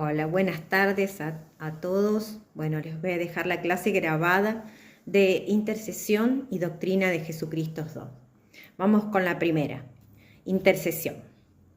Hola, buenas tardes a todos. Bueno, les voy a dejar la clase grabada de Intercesión y Doctrina de Jesucristo II. Vamos con la primera, intercesión.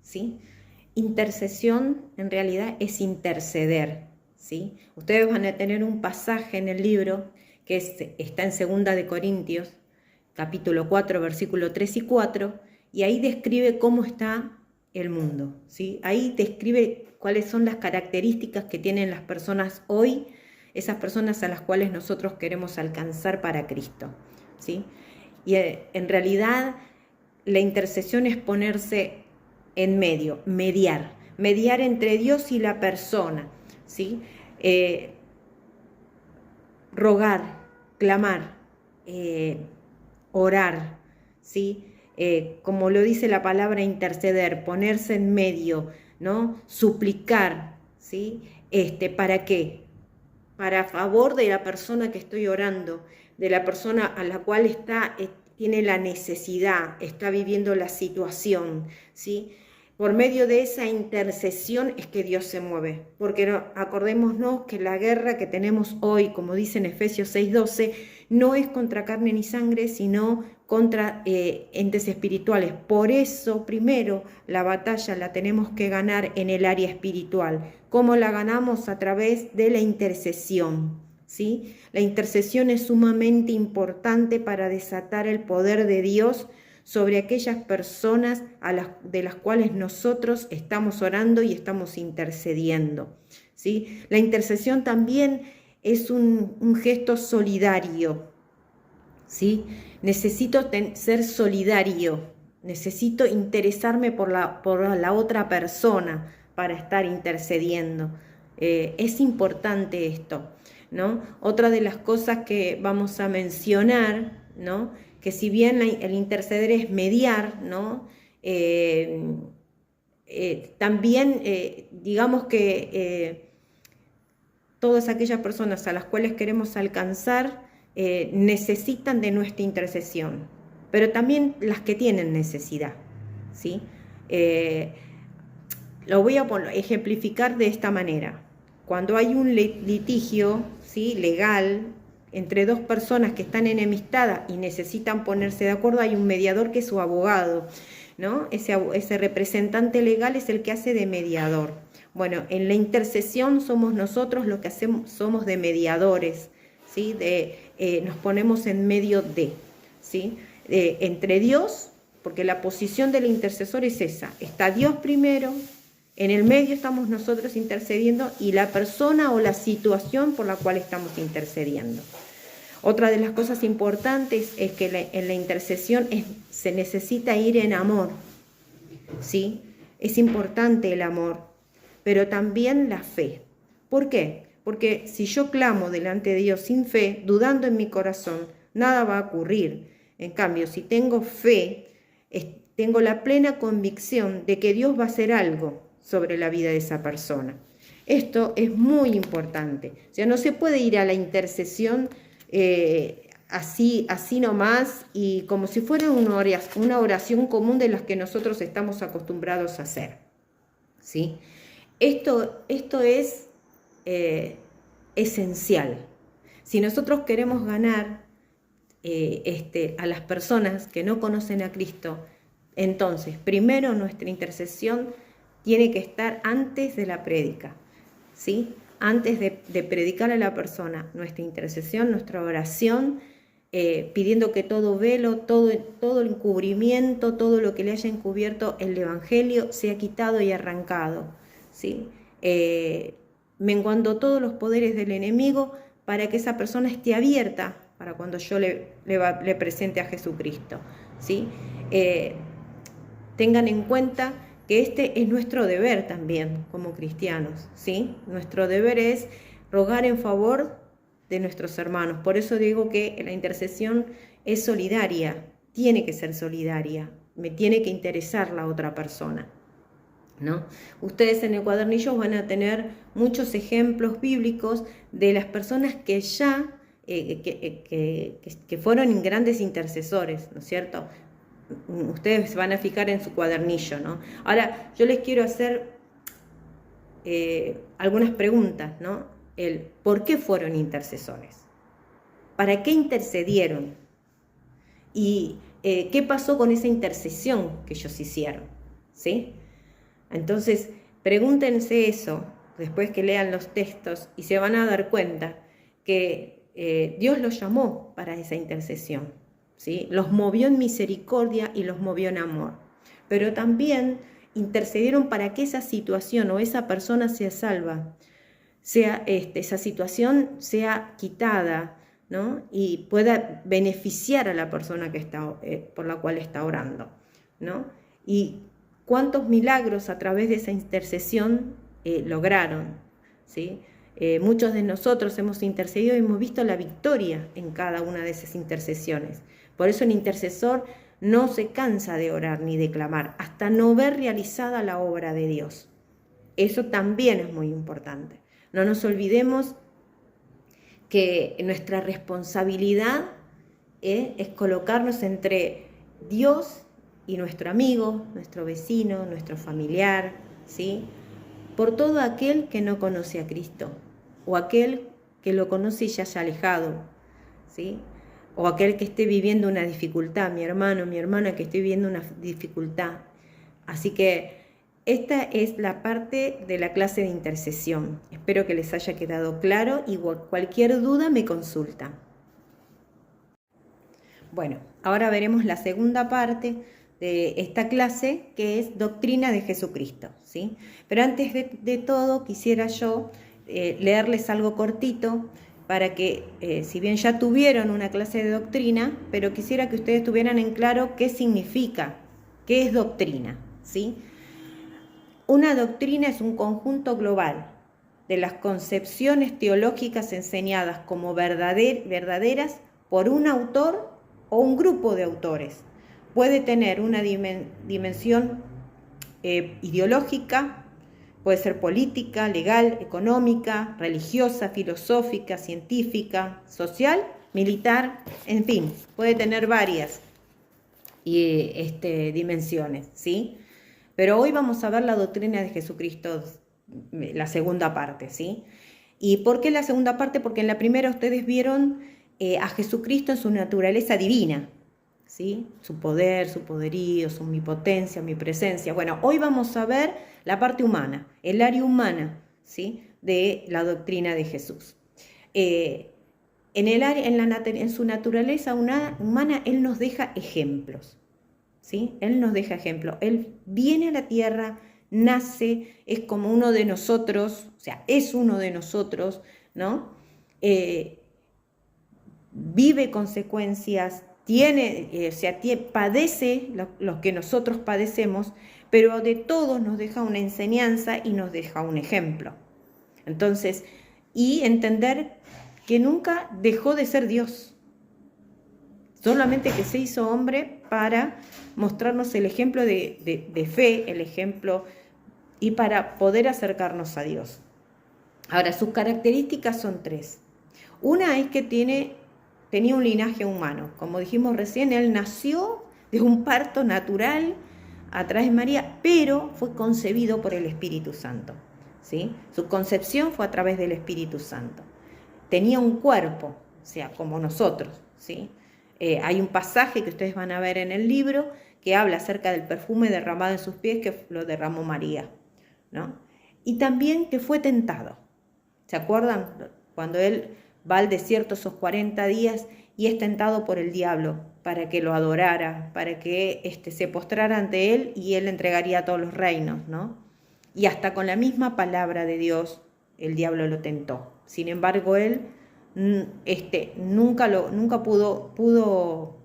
¿Sí? Intercesión en realidad es interceder. ¿Sí? Ustedes van a tener un pasaje en el libro que está en 2 de Corintios, capítulo 4, versículo 3 y 4, y ahí describe cómo está el mundo, ¿sí? Ahí describe cuáles son las características que tienen las personas hoy, esas personas a las cuales nosotros queremos alcanzar para Cristo, ¿sí? Y en realidad la intercesión es ponerse en medio, mediar entre Dios y la persona, ¿sí? Rogar, clamar, orar, ¿sí? Como lo dice la palabra interceder, ponerse en medio, ¿no? Suplicar, ¿sí? ¿Para qué? Para favor de la persona que estoy orando, de la persona a la cual tiene la necesidad, está viviendo la situación, ¿sí? Por medio de esa intercesión es que Dios se mueve, porque acordémonos que la guerra que tenemos hoy, como dice en Efesios 6:12, no es contra carne ni sangre, sino contra entes espirituales. Por eso, primero, la batalla la tenemos que ganar en el área espiritual. ¿Cómo la ganamos? A través de la intercesión, ¿sí? La intercesión es sumamente importante para desatar el poder de Dios sobre aquellas personas de las cuales nosotros estamos orando y estamos intercediendo, ¿sí? La intercesión también es un gesto solidario, ¿sí? Necesito ser solidario, necesito interesarme por la otra persona para estar intercediendo. Es importante esto, ¿no? Otra de las cosas que vamos a mencionar, ¿no? Que si bien el interceder es mediar, ¿no? También digamos que todas aquellas personas a las cuales queremos alcanzar necesitan de nuestra intercesión, pero también las que tienen necesidad, ¿sí? Lo voy a ejemplificar de esta manera. Cuando hay un litigio, ¿sí?, legal entre dos personas que están enemistadas y necesitan ponerse de acuerdo, hay un mediador que es su abogado, ¿no? Ese representante legal es el que hace de mediador. Bueno, en la intercesión somos nosotros los que somos de mediadores, ¿sí? Nos ponemos en medio de, ¿sí? Entre Dios, porque la posición del intercesor es esa, está Dios primero, en el medio estamos nosotros intercediendo y la persona o la situación por la cual estamos intercediendo. Otra de las cosas importantes es que en la intercesión se necesita ir en amor, ¿sí? Es importante el amor, pero también la fe. ¿Por qué? Porque si yo clamo delante de Dios sin fe, dudando en mi corazón, nada va a ocurrir. En cambio, si tengo fe, tengo la plena convicción de que Dios va a hacer algo sobre la vida de esa persona. Esto es muy importante. O sea, no se puede ir a la intercesión así nomás y como si fuera una oración común de las que nosotros estamos acostumbrados a hacer, ¿sí? Esto es esencial. Si nosotros queremos ganar a las personas que no conocen a Cristo, entonces primero nuestra intercesión tiene que estar antes de la prédica, ¿sí? Antes de predicar a la persona, nuestra intercesión, nuestra oración, pidiendo que todo velo, todo el encubrimiento, todo lo que le haya encubierto el Evangelio sea quitado y arrancado, ¿sí? Menguando todos los poderes del enemigo para que esa persona esté abierta para cuando yo le presente a Jesucristo, ¿sí? Tengan en cuenta que este es nuestro deber también como cristianos, ¿sí? Nuestro deber es rogar en favor de nuestros hermanos. Por eso digo que la intercesión es solidaria, tiene que ser solidaria, me tiene que interesar la otra persona, ¿no? Ustedes en el cuadernillo van a tener muchos ejemplos bíblicos de las personas que ya que fueron grandes intercesores, ¿no es cierto? Ustedes se van a fijar en su cuadernillo, ¿no? Ahora, yo les quiero hacer algunas preguntas, ¿no? El ¿por qué fueron intercesores? ¿Para qué intercedieron? ¿Y qué pasó con esa intercesión que ellos hicieron? ¿Sí? Entonces, pregúntense eso después que lean los textos y se van a dar cuenta que Dios los llamó para esa intercesión, ¿sí? Los movió en misericordia y los movió en amor. Pero también intercedieron para que esa situación o esa persona sea salva, esa situación sea quitada, ¿no? Y pueda beneficiar a la persona que está, por la cual está orando, ¿no? Y cuántos milagros a través de esa intercesión lograron, ¿sí? Muchos de nosotros hemos intercedido y hemos visto la victoria en cada una de esas intercesiones. Por eso el intercesor no se cansa de orar ni de clamar hasta no ver realizada la obra de Dios. Eso también es muy importante. No nos olvidemos que nuestra responsabilidad es colocarnos entre Dios y nuestro amigo, nuestro vecino, nuestro familiar, ¿sí? Por todo aquel que no conoce a Cristo, o aquel que lo conoce y ya se ha alejado, ¿sí? O aquel que esté viviendo una dificultad, mi hermano, mi hermana que esté viviendo una dificultad. Así que esta es la parte de la clase de intercesión. Espero que les haya quedado claro y cualquier duda me consulta. Bueno, ahora veremos la segunda parte de esta clase, que es doctrina de Jesucristo, ¿sí? Pero antes de todo quisiera yo leerles algo cortito para que, si bien ya tuvieron una clase de doctrina, pero quisiera que ustedes tuvieran en claro qué significa, qué es doctrina, ¿sí? Una doctrina es un conjunto global de las concepciones teológicas enseñadas como verdaderas por un autor o un grupo de autores. Puede tener una dimensión ideológica, puede ser política, legal, económica, religiosa, filosófica, científica, social, militar, en fin, puede tener varias dimensiones, ¿sí? Pero hoy vamos a ver la doctrina de Jesucristo, la segunda parte, ¿sí? ¿Y por qué la segunda parte? Porque en la primera ustedes vieron a Jesucristo en su naturaleza divina, ¿sí? Su poder, su poderío, su omnipotencia, omnipresencia. Bueno, hoy vamos a ver la parte humana, el área humana, ¿sí? De la doctrina de Jesús. En su naturaleza humana, Él nos deja ejemplos, ¿sí? Él nos deja ejemplos. Él viene a la tierra, nace, es como uno de nosotros, o sea, es uno de nosotros, ¿no? Vive consecuencias, padece lo que nosotros padecemos, pero de todos nos deja una enseñanza y nos deja un ejemplo. Entonces, y entender que nunca dejó de ser Dios, solamente que se hizo hombre para mostrarnos el ejemplo de fe, el ejemplo, y para poder acercarnos a Dios. Ahora, sus características son tres. Una es que tenía un linaje humano. Como dijimos recién, él nació de un parto natural a través de María, pero fue concebido por el Espíritu Santo, ¿sí? Su concepción fue a través del Espíritu Santo. Tenía un cuerpo, o sea, como nosotros, ¿sí? Hay un pasaje que ustedes van a ver en el libro que habla acerca del perfume derramado en sus pies que lo derramó María, ¿no? Y también que fue tentado. ¿Se acuerdan? Cuando él va al desierto esos 40 días y es tentado por el diablo para que lo adorara, para que se postrara ante él y él entregaría todos los reinos, ¿no? Y hasta con la misma palabra de Dios el diablo lo tentó. Sin embargo, él nunca pudo, o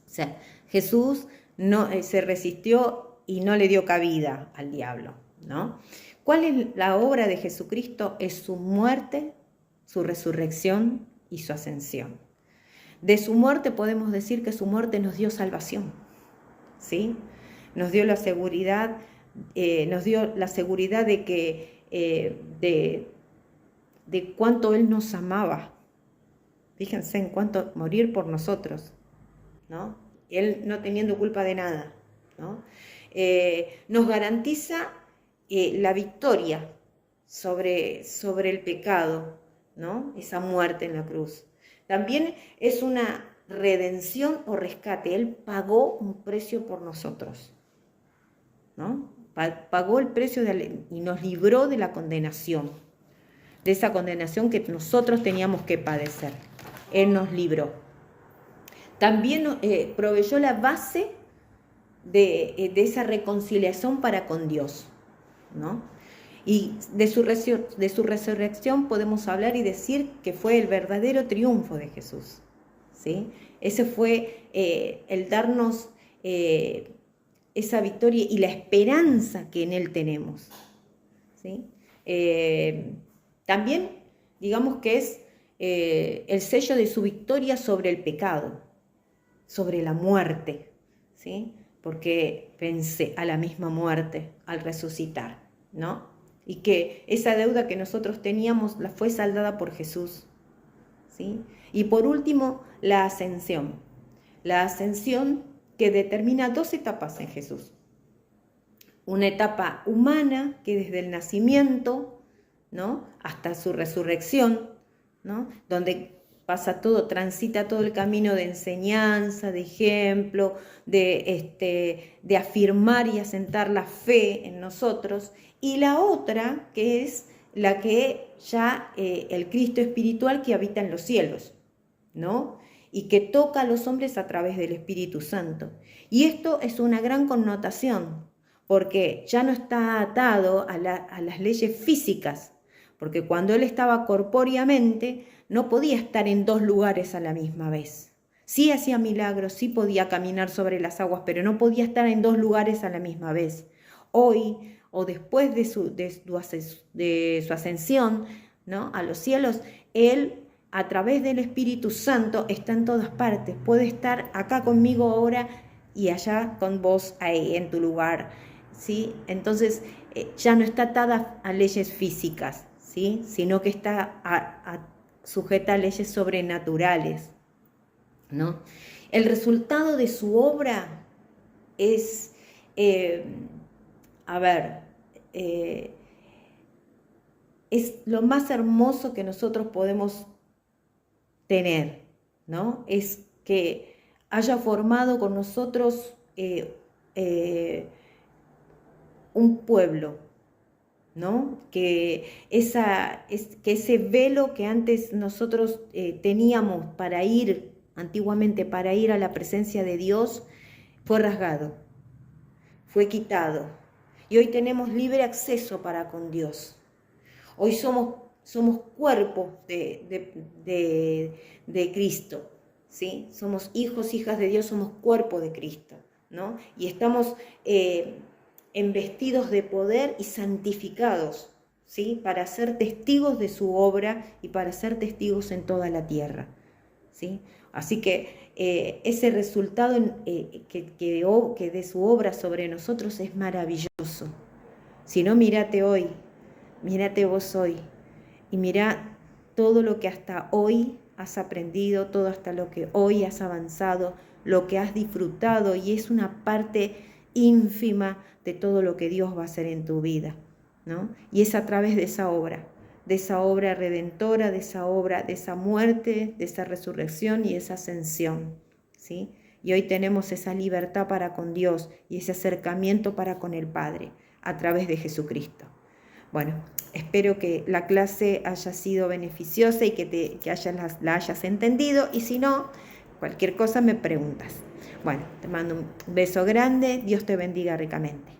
sea, Jesús no se resistió y no le dio cabida al diablo, ¿no? ¿Cuál es la obra de Jesucristo? Es su muerte, su resurrección y su ascensión. De su muerte podemos decir que su muerte nos dio salvación, ¿sí? Nos dio la seguridad, de que de cuánto Él nos amaba. Fíjense en cuánto morir por nosotros, ¿no? Él no teniendo culpa de nada, ¿no? Nos garantiza la victoria, sobre el pecado, ¿no? Esa muerte en la cruz. También es una redención o rescate. Él pagó un precio por nosotros, ¿no? Pagó el precio y nos libró de la condenación, de esa condenación que nosotros teníamos que padecer. Él nos libró. También proveyó la base de esa reconciliación para con Dios, ¿no? Y de su resurrección podemos hablar y decir que fue el verdadero triunfo de Jesús, ¿sí? Ese fue el darnos esa victoria y la esperanza que en Él tenemos, ¿sí? También digamos que es el sello de su victoria sobre el pecado, sobre la muerte, ¿sí? Porque vence a la misma muerte al resucitar, ¿no? Y que esa deuda que nosotros teníamos la fue saldada por Jesús, ¿sí? Y por último, la ascensión. La ascensión que determina dos etapas en Jesús. Una etapa humana que desde el nacimiento, ¿no?, hasta su resurrección, ¿no?, donde pasa todo, transita todo el camino de enseñanza, de ejemplo, de afirmar y asentar la fe en nosotros. Y la otra, que es la que ya el Cristo espiritual que habita en los cielos, ¿no? Y que toca a los hombres a través del Espíritu Santo. Y esto es una gran connotación, porque ya no está atado a las leyes físicas, porque cuando Él estaba corpóreamente, no podía estar en dos lugares a la misma vez. Sí hacía milagros, sí podía caminar sobre las aguas, pero no podía estar en dos lugares a la misma vez. Hoy, o después de su ascensión, ¿no?, a los cielos, Él, a través del Espíritu Santo, está en todas partes. Puede estar acá conmigo ahora y allá con vos ahí en tu lugar, ¿sí? Entonces, ya no está atada a leyes físicas, ¿sí?, sino que está sujeta a leyes sobrenaturales, ¿no? El resultado de su obra es, es lo más hermoso que nosotros podemos tener, ¿no? Es que haya formado con nosotros un pueblo, ¿no? Que ese velo que antes nosotros teníamos para ir, antiguamente para ir a la presencia de Dios, fue rasgado, fue quitado. Y hoy tenemos libre acceso para con Dios. Hoy somos cuerpo de Cristo, ¿sí? Somos hijos, hijas de Dios, somos cuerpo de Cristo, ¿no? Y estamos embestidos de poder y santificados, ¿sí?, para ser testigos de su obra y para ser testigos en toda la tierra, ¿sí? Así que ese resultado que de su obra sobre nosotros es maravilloso. Si no, mírate hoy, mírate vos hoy y mirá todo lo que hasta hoy has aprendido, todo hasta lo que hoy has avanzado, lo que has disfrutado, y es una parte ínfima de todo lo que Dios va a hacer en tu vida, ¿no? Y es a través de esa obra redentora, de esa obra, de esa muerte, de esa resurrección y esa ascensión, ¿sí? Y hoy tenemos esa libertad para con Dios y ese acercamiento para con el Padre a través de Jesucristo. Bueno, espero que la clase haya sido beneficiosa y que la hayas entendido, y si no, cualquier cosa me preguntas. Bueno, te mando un beso grande, Dios te bendiga ricamente.